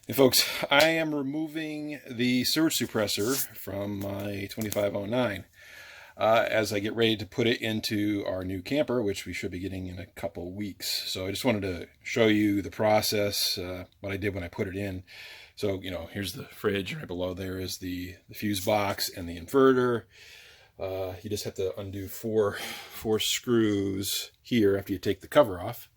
Hey folks, I am removing the surge suppressor from my 2509 as I get ready to put it into our new camper, which we should be getting in a couple weeks. So I just wanted to show you the process, what I did when I put it in. So, here's the fridge, and right below there is the fuse box and the inverter. You just have to undo four screws here after you take the cover off.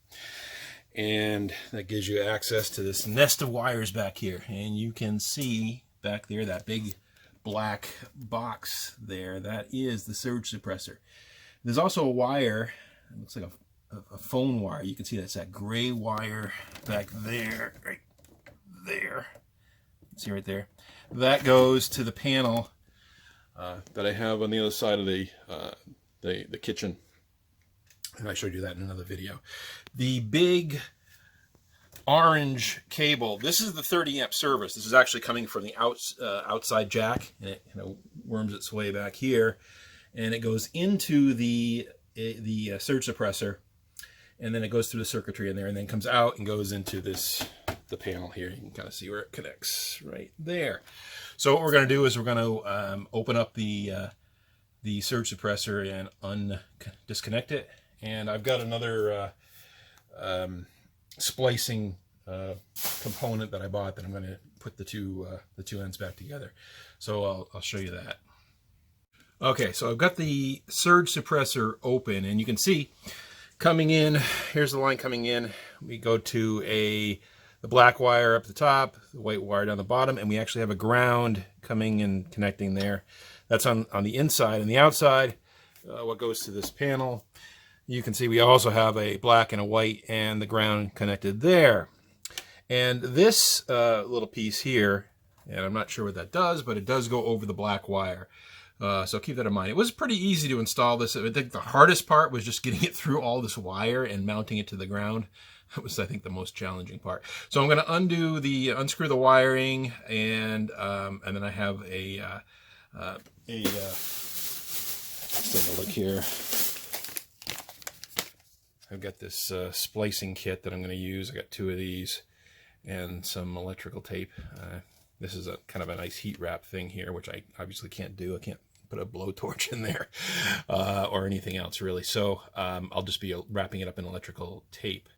And that gives you access to this nest of wires back here. And you can see back there that big black box there. That is the surge suppressor. There's also a wire. It looks like a phone wire. You can see that's that gray wire back there. Right there. See right there. That goes to the panel that I have on the other side of the kitchen. And I showed you that in another video. The big orange cable, this is the 30 amp service. This is actually coming from the outside jack, and it worms its way back here, and it goes into the surge suppressor, and then it goes through the circuitry in there, and then comes out and goes into the panel here. You can kind of see where it connects right there. So what we're going to do is we're going to open up the surge suppressor and disconnect it. And I've got another splicing component that I bought that I'm going to put the two ends back together. So I'll show you that. Okay, so I've got the surge suppressor open, and you can see coming in, here's the line coming in. We go to the black wire up the top, the white wire down the bottom, and we actually have a ground coming and connecting there. That's on the inside. And the outside, what goes to this panel, you can see we also have a black and a white and the ground connected there. And this little piece here, and I'm not sure what that does, but it does go over the black wire. So keep that in mind. It was pretty easy to install this. I think the hardest part was just getting it through all this wire and mounting it to the ground. That was, I think, the most challenging part. So I'm going to unscrew the wiring, and then I have let's take a look here. I've got this splicing kit that I'm going to use. I got two of these and some electrical tape. This is a kind of a nice heat wrap thing here, which I obviously can't do. I can't put a blowtorch in there or anything else really. So I'll just be wrapping it up in electrical tape.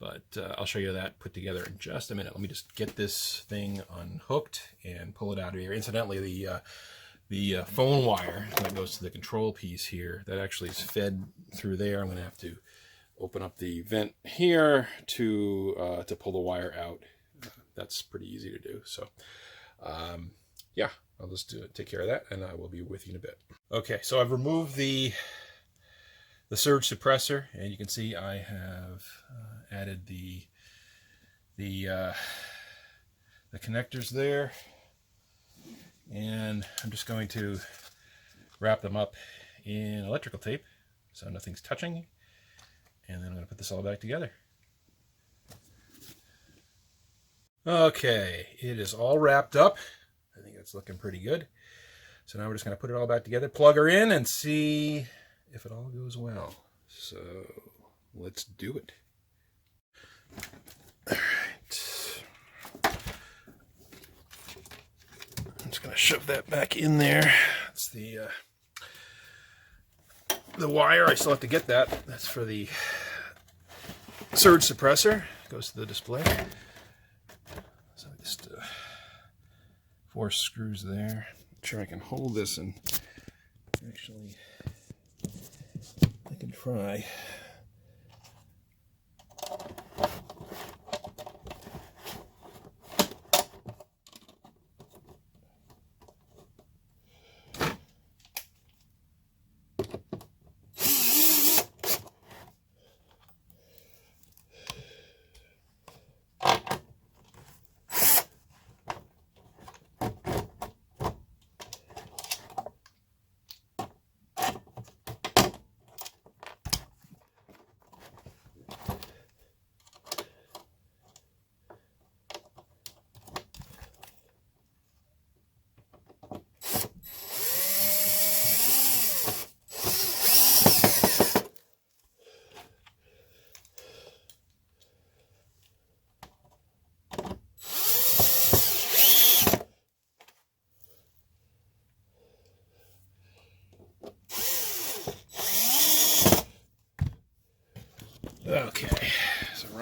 But I'll show you that put together in just a minute. Let me just get this thing unhooked and pull it out of here. Incidentally, the phone wire that goes to the control piece here, that actually is fed through there. I'm going to have to open up the vent here to pull the wire out. That's pretty easy to do. So, yeah, I'll just take care of that, and I will be with you in a bit. Okay, so I've removed the surge suppressor, and you can see I have added the connectors there, and I'm just going to wrap them up in electrical tape so nothing's touching, and then I'm going to put this all back together. Okay, it is all wrapped up. I think it's looking pretty good. So now we're just going to put it all back together, plug her in, and see if it all goes well. So let's do it. All right. I'm just going to shove that back in there. That's the wire. I still have to get that. That's for the surge suppressor. Goes to the display. So just 4 screws there. Make sure I can hold this, and actually I can try.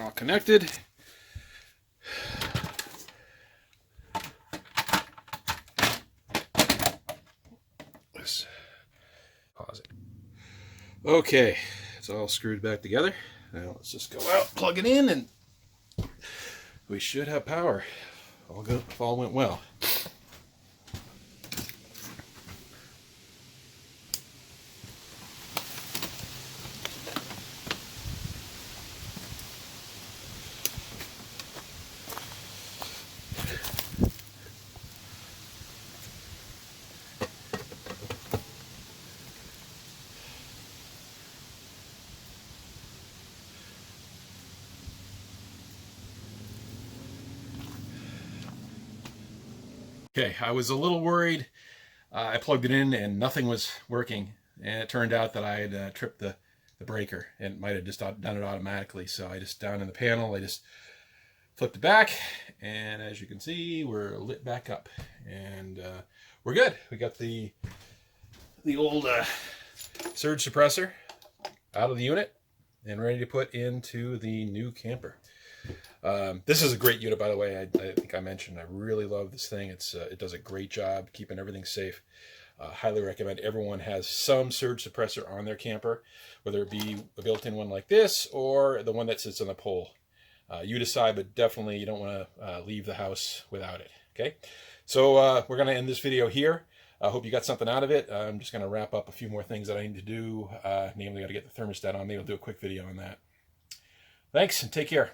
We're all connected. Let's pause it. Okay, it's all screwed back together. Now let's just go out, plug it in, and we should have power. All good, if all went well. Okay, I was a little worried. I plugged it in and nothing was working. And it turned out that I had tripped the breaker. And it might have just done it automatically. So I just, down in the panel, I just flipped it back. And as you can see, we're lit back up. And we're good. We got the old surge suppressor out of the unit and ready to put into the new camper. This is a great unit, by the way. I think I mentioned I really love this thing. It does a great job keeping everything safe. Highly recommend everyone has some surge suppressor on their camper, whether it be a built-in one like this or the one that sits on the pole. You decide, but definitely you don't want to leave the house without it. Okay, so we're going to end this video here. I hope you got something out of it. I'm just going to wrap up a few more things that I need to do. Namely, I got to get the thermostat on. Maybe I'll do a quick video on that. Thanks, and take care.